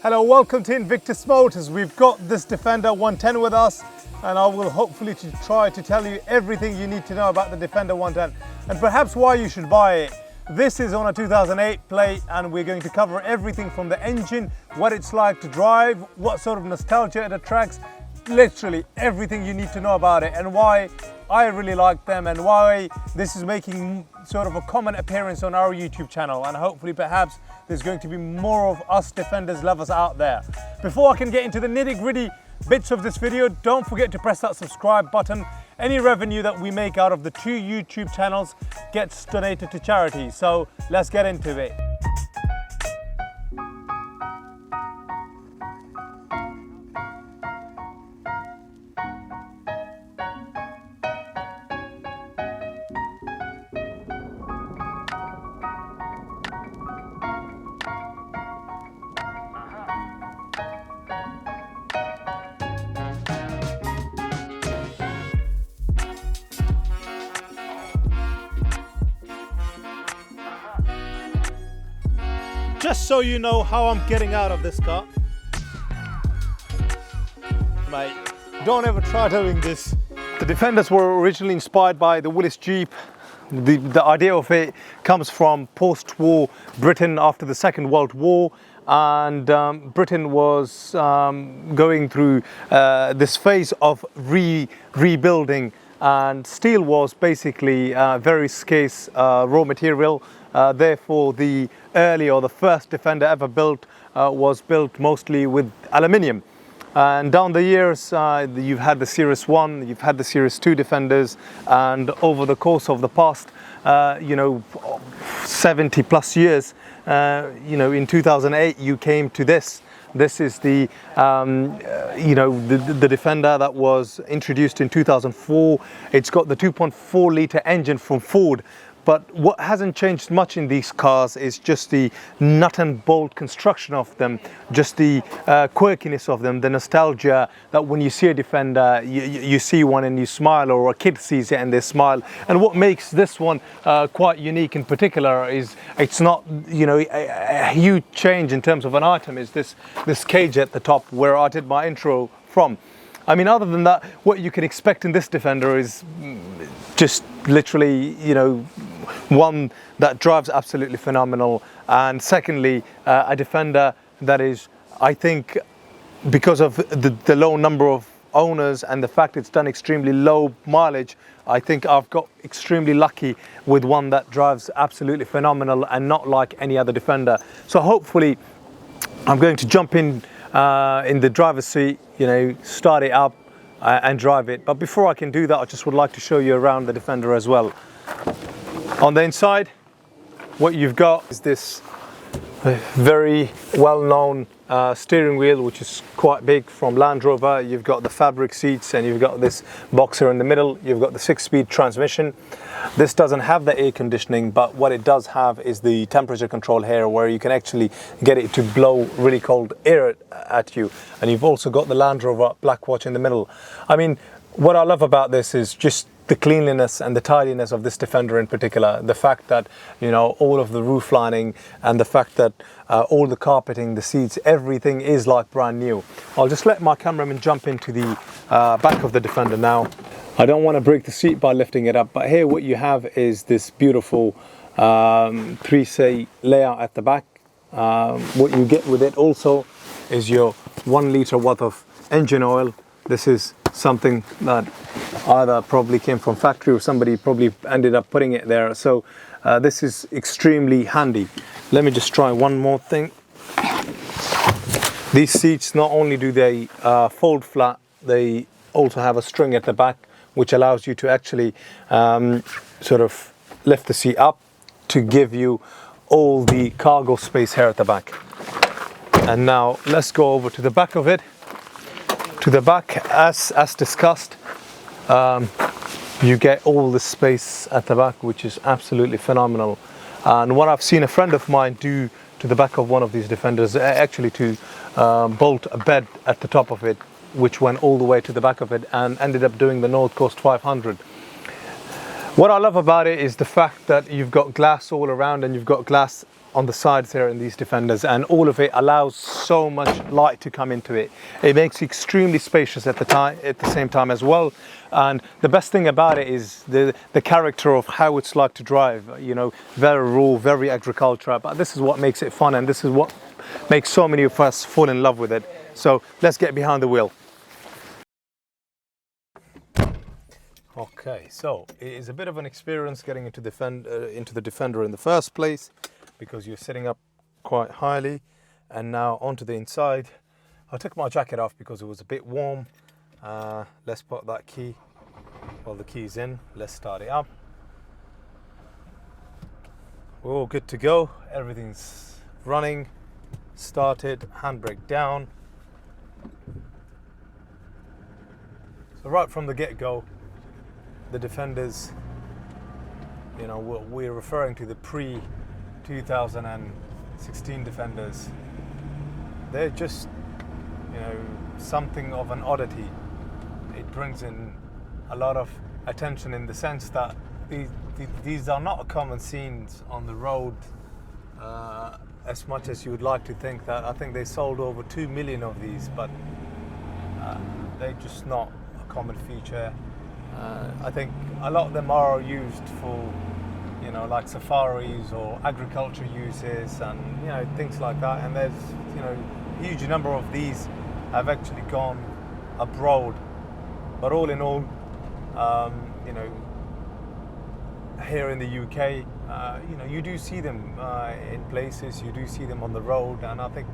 Hello, welcome to Invictus Motors. We've got this Defender 110 with us, and I will hopefully try to tell you everything you need to know about the Defender 110 and perhaps why you should buy it. This is on a 2008 plate, and we're going to cover everything from the engine, what it's like to drive, what sort of nostalgia it attracts, literally everything you need to know about it, and why I really like them and why this is making sort of a common appearance on our YouTube channel, and hopefully perhaps there's going to be more of us Defenders lovers out there. Before I can get into the nitty-gritty bits of this video, don't forget to press that subscribe button. Any revenue that we make out of the two YouTube channels gets donated to charity. So let's get into it. Just so you know how I'm getting out of this car. Mate, don't ever try doing this. The Defenders were originally inspired by the Willys Jeep. The idea of it comes from post-war Britain after the Second World War, and Britain was going through this phase of rebuilding, and steel was basically very scarce raw material. Therefore, the first Defender ever built was built mostly with aluminium. And down the years, you've had the Series 1, you've had the Series 2 Defenders, and over the course of the past, 70 plus years, in 2008, you came to this. This is the Defender that was introduced in 2004. It's got the 2.4 litre engine from Ford. But what hasn't changed much in these cars is just the nut and bolt construction of them, just the quirkiness of them, the nostalgia that when you see a Defender, you see one and you smile, or a kid sees it and they smile. And what makes this one quite unique in particular is it's not, a huge change in terms of an item, is this cage at the top where I did my intro from. I mean, other than that, what you can expect in this Defender is just literally, one that drives absolutely phenomenal, and secondly, a Defender that is, I think, because of the low number of owners and the fact it's done extremely low mileage, I think I've got extremely lucky with one that drives absolutely phenomenal and not like any other Defender. So hopefully I'm going to jump in the driver's seat, start it up and drive it. But before I can do that, I just would like to show you around the Defender as well. On the inside, what you've got is this very well-known steering wheel, which is quite big, from Land Rover. You've got the fabric seats, and you've got this boxer in the middle. You've got the 6-speed transmission. This doesn't have the air conditioning, but what it does have is the temperature control here, where you can actually get it to blow really cold air at you. And you've also got the Land Rover black watch in the middle. I mean, what I love about this is just the cleanliness and the tidiness of this Defender in particular. The fact that, all of the roof lining, and the fact that all the carpeting, the seats, everything is like brand new. I'll just let my cameraman jump into the back of the Defender now. I don't want to break the seat by lifting it up, but here what you have is this beautiful 3C layout at the back. What you get with it also is your 1 litre worth of engine oil. This is something that either probably came from factory or somebody probably ended up putting it there. So this is extremely handy. Let me just try one more thing. These seats, not only do they fold flat, they also have a string at the back, which allows you to actually sort of lift the seat up to give you all the cargo space here at the back. And now let's go over to the back of it. To the back, as discussed, you get all the space at the back, which is absolutely phenomenal. And what I've seen a friend of mine do to the back of one of these Defenders, actually to bolt a bed at the top of it, which went all the way to the back of it and ended up doing the North Coast 500. What I love about it is the fact that you've got glass all around, and you've got glass on the sides here in these Defenders, and all of it allows so much light to come into it. It makes it extremely spacious at the same time as well. And the best thing about it is the character of how it's like to drive. You know, very raw, very agricultural, but this is what makes it fun, and this is what makes so many of us fall in love with it. So let's get behind the wheel. Okay, so it is a bit of an experience getting into the Defender in the first place, because you're sitting up quite highly. And now onto the inside. I took my jacket off because it was a bit warm. Let's put that key, well, the key's in. Let's start it up. We're all good to go. Everything's running, started, handbrake down. So right from the get-go, the Defenders, you know, we're referring to the pre-2016 Defenders. They're just, you know, something of an oddity. It brings in a lot of attention in the sense that these are not common scenes on the road, as much as you would like to think that. I think they sold over 2 million of these, but they're just not a common feature. I think a lot of them are used for, you know, like safaris or agriculture uses and, you know, things like that. And there's, you know, a huge number of these have actually gone abroad. But all in all, you know, here in the UK, you know, you do see them in places, you do see them on the road, and I think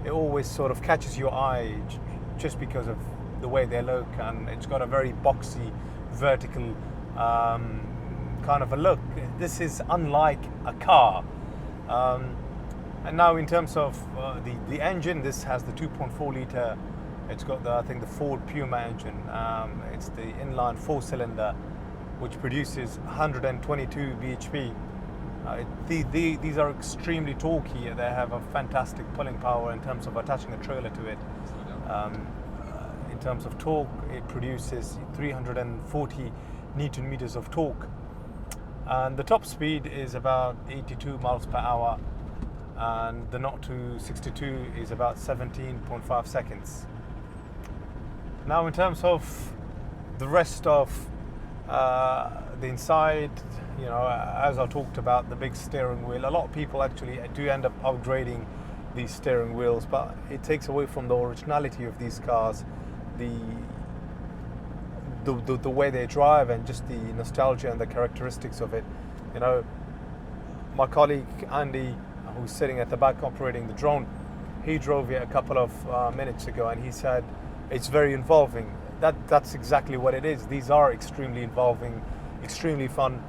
it always sort of catches your eye just because of the way they look, and it's got a very boxy, vertical kind of a look. This is unlike a car. And now in terms of the engine, this has the 2.4 litre. It's got I think the Ford Puma engine. It's the inline 4-cylinder, which produces 122 bhp. These are extremely torquey. They have a fantastic pulling power in terms of attaching a trailer to it. In terms of torque, it produces 340 Newton meters of torque. And the top speed is about 82 miles per hour. And the 0 to 62 is about 17.5 seconds. Now in terms of the rest of the inside, you know, as I talked about, the big steering wheel, a lot of people actually do end up upgrading these steering wheels, but it takes away from the originality of these cars, the way they drive, and just the nostalgia and the characteristics of it. You know, my colleague Andy, who's sitting at the back operating the drone, he drove it a couple of minutes ago, and he said it's very involving. That's exactly what it is. These are extremely involving, extremely fun,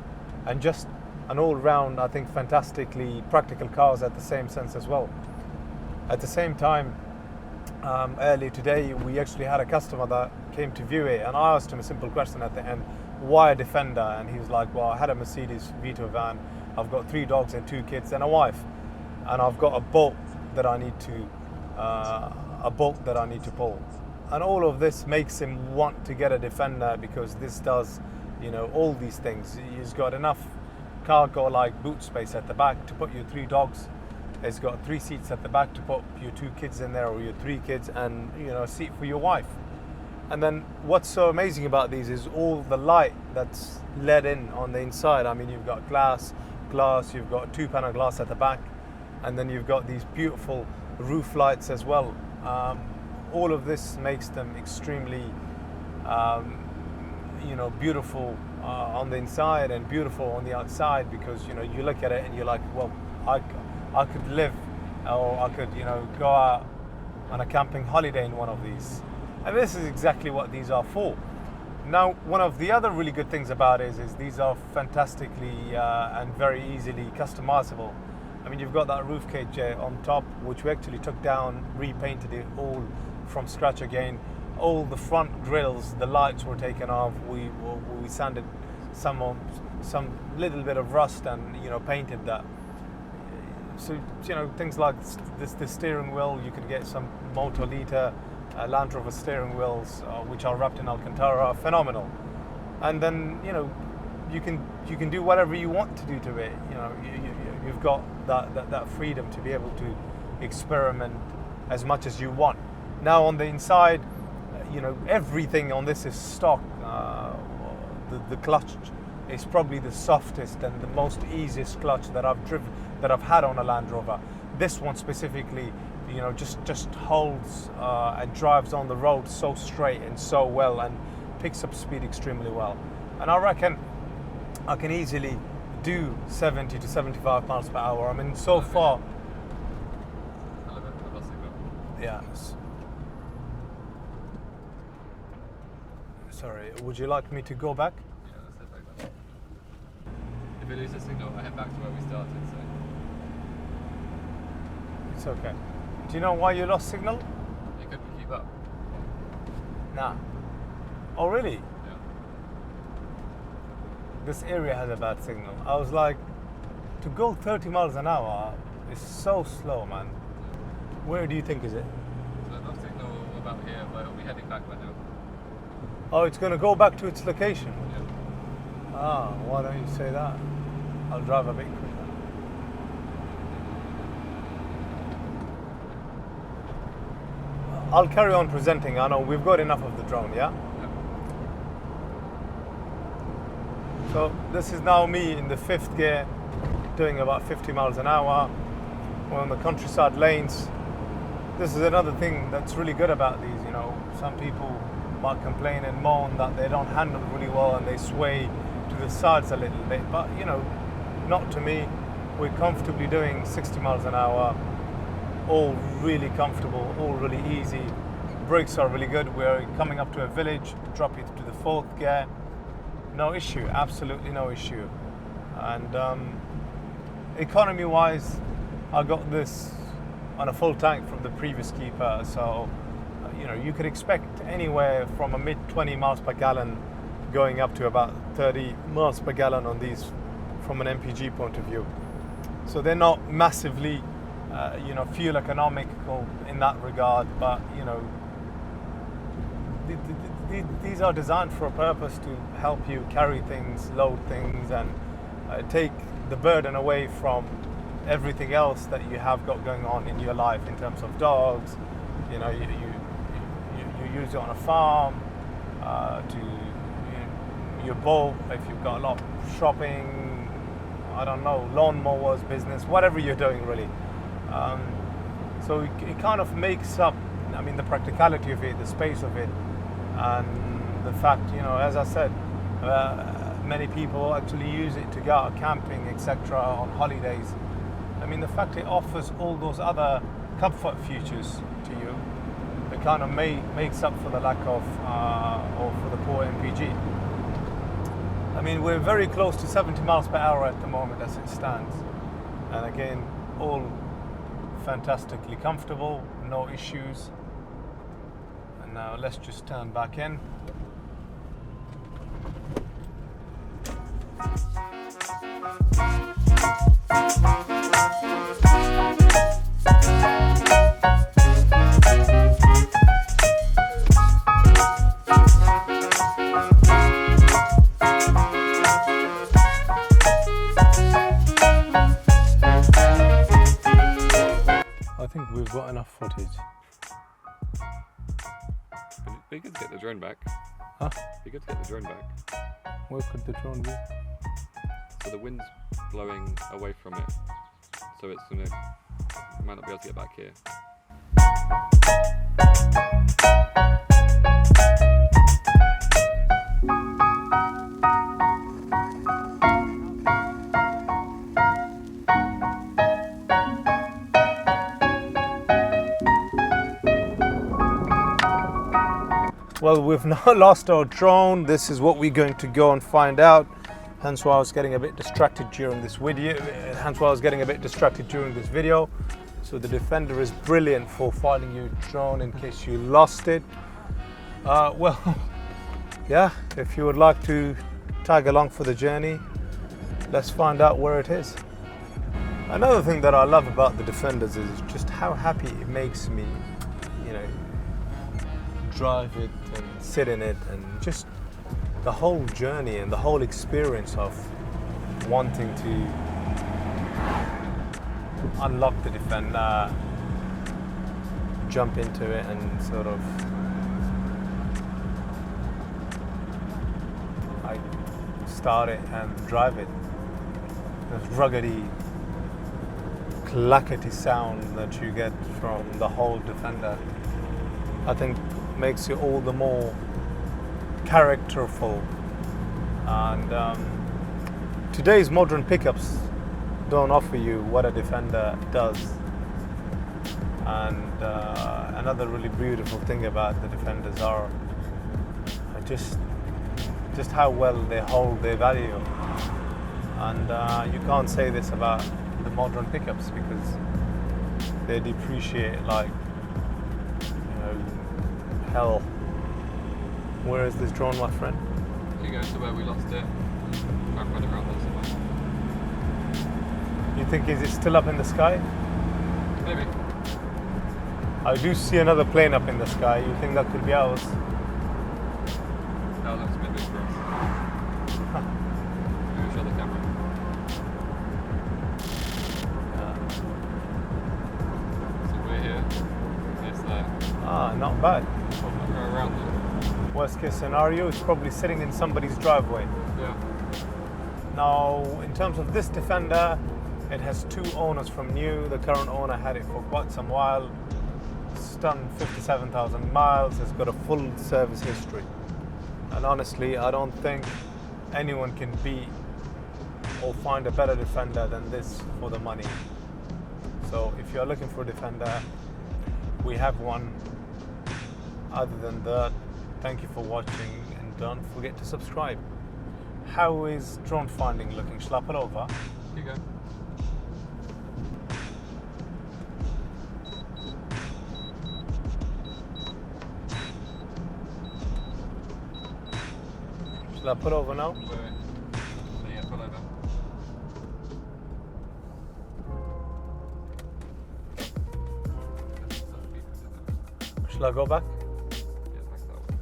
and just an all-round, I think, fantastically practical cars at the same sense as well. At the same time, earlier today, we actually had a customer that came to view it, and I asked him a simple question at the end: why a Defender? And he was like, well, I had a Mercedes Vito van, I've got 3 dogs and 2 kids and a wife, and I've got a bolt that I need to pull. And all of this makes him want to get a Defender, because this does, you know, all these things. He's got enough cargo, like boot space at the back to put your 3 dogs. It's got 3 seats at the back to put your 2 kids in there, or your 3 kids, and, you know, a seat for your wife. And then what's so amazing about these is all the light that's let in on the inside. I mean, you've got glass, you've got 2-panel glass at the back, and then you've got these beautiful roof lights as well. All of this makes them extremely, you know, beautiful on the inside and beautiful on the outside, because, you know, you look at it and you're like, well, I could live, or I could, you know, go out on a camping holiday in one of these. And this is exactly what these are for. Now, one of the other really good things about it is these are fantastically and very easily customizable. I mean, you've got that roof cage on top, which we actually took down, repainted it all from scratch again. All the front grills, the lights were taken off. We sanded some little bit of rust and, you know, painted that. So, you know, things like this steering wheel, you could get some multi-litre Land Rover steering wheels, which are wrapped in Alcantara, phenomenal. And then, you know, you can do whatever you want to do to it. You know, you've got that freedom to be able to experiment as much as you want. Now on the inside, you know, everything on this is stock. The clutch is probably the softest and the most easiest clutch that I've had on a Land Rover. This one specifically, you know, just holds and drives on the road so straight and so well, and picks up speed extremely well. And I reckon I can easily do 70 to 75 miles per hour. I mean, so far. Yeah. Sorry, would you like me to go back? Yeah, let's head back then. If we lose the signal, I head back to where we started, so. It's okay. Do you know why you lost signal? You couldn't keep up. Nah. Oh, really? Yeah. This area has a bad signal. I was like, to go 30 miles an hour is so slow, man. Where do you think is it? So no signal about here, but it'll be heading back by now. Oh, it's going to go back to its location? Yeah. Ah, why don't you say that? I'll drive a bit quicker. I'll carry on presenting. I know we've got enough of the drone, yeah? Yeah. So this is now me in the 5th gear, doing about 50 miles an hour. We're on the countryside lanes. This is another thing that's really good about these, you know. Some people might complain and moan that they don't handle really well and they sway to the sides a little bit, but you know, not to me. We're comfortably doing 60 miles an hour, all really comfortable, all really easy. Brakes are really good. We're coming up to a village, drop it to the 4th gear. No issue, absolutely no issue. And economy wise, I got this on a full tank from the previous keeper, so you know, you could expect anywhere from a mid 20 miles per gallon going up to about 30 miles per gallon on these from an MPG point of view. So they're not massively you know, fuel economical in that regard, but you know, these are designed for a purpose to help you carry things, load things, and take the burden away from everything else that you have got going on in your life in terms of dogs. You know, you use it on a farm, your boat, if you've got a lot of shopping, I don't know, lawnmowers, business, whatever you're doing really. So it kind of makes up, I mean, the practicality of it, the space of it, and the fact, you know, as I said, many people actually use it to go out camping, etc., on holidays. I mean, the fact it offers all those other comfort features to you, it kind of makes up for the lack of, or for the poor MPG. I mean, we're very close to 70 miles per hour at the moment as it stands. And again, all fantastically comfortable, no issues. And now let's just turn back in. I think we've got enough footage. Be good to get the drone back. Huh? Be good to get the drone back. Where could the drone be? So the wind's blowing away from it, so it's gonna, might not be able to get back here. Well, we've now lost our drone. This is what we're going to go and find out. Hence why I was getting a bit distracted during this video. So the Defender is brilliant for finding your drone in case you lost it. Well, yeah, if you would like to tag along for the journey, let's find out where it is. Another thing that I love about the Defenders is just how happy it makes me, you know, drive it and sit in it, and just the whole journey and the whole experience of wanting to unlock the Defender, jump into it and sort of like start it and drive it. This ruggedy, clackety sound that you get from the whole Defender, I think makes it all the more characterful. And today's modern pickups don't offer you what a Defender does. And another really beautiful thing about the Defenders are just how well they hold their value. And you can't say this about the modern pickups because they depreciate like, you know, hell. Where is this drone, my friend? You go to where we lost it. I'm running around there somewhere. You think, is it still up in the sky? Maybe. I do see another plane up in the sky. You think that could be ours? That looks a bit big for us. Maybe show the camera. So we're here. It's there. Ah, not bad. I'll go around it. Worst case scenario, it's probably sitting in somebody's driveway. Yeah. Now, in terms of this Defender, it has two owners from new. The current owner had it for quite some while. It's done 57,000 miles. It's got a full service history. And honestly, I don't think anyone can beat or find a better Defender than this for the money. So if you're looking for a Defender, we have one. Other than that, thank you for watching and don't forget to subscribe. How is drone finding looking? Shall I pull over? Here you go. Shall I pull over now? Wait. Yeah, pull over. Shall I go back? Yeah, back that way.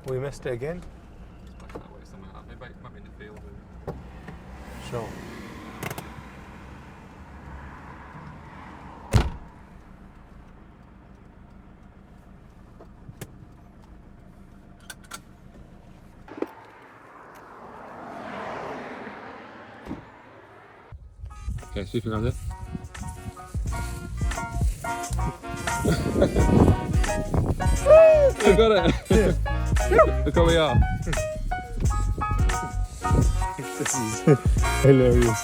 We missed it again? Back that way somewhere. Maybe it might be in the field. Sure. Okay, see if you can have it. We got it! Look where we are. This is hilarious.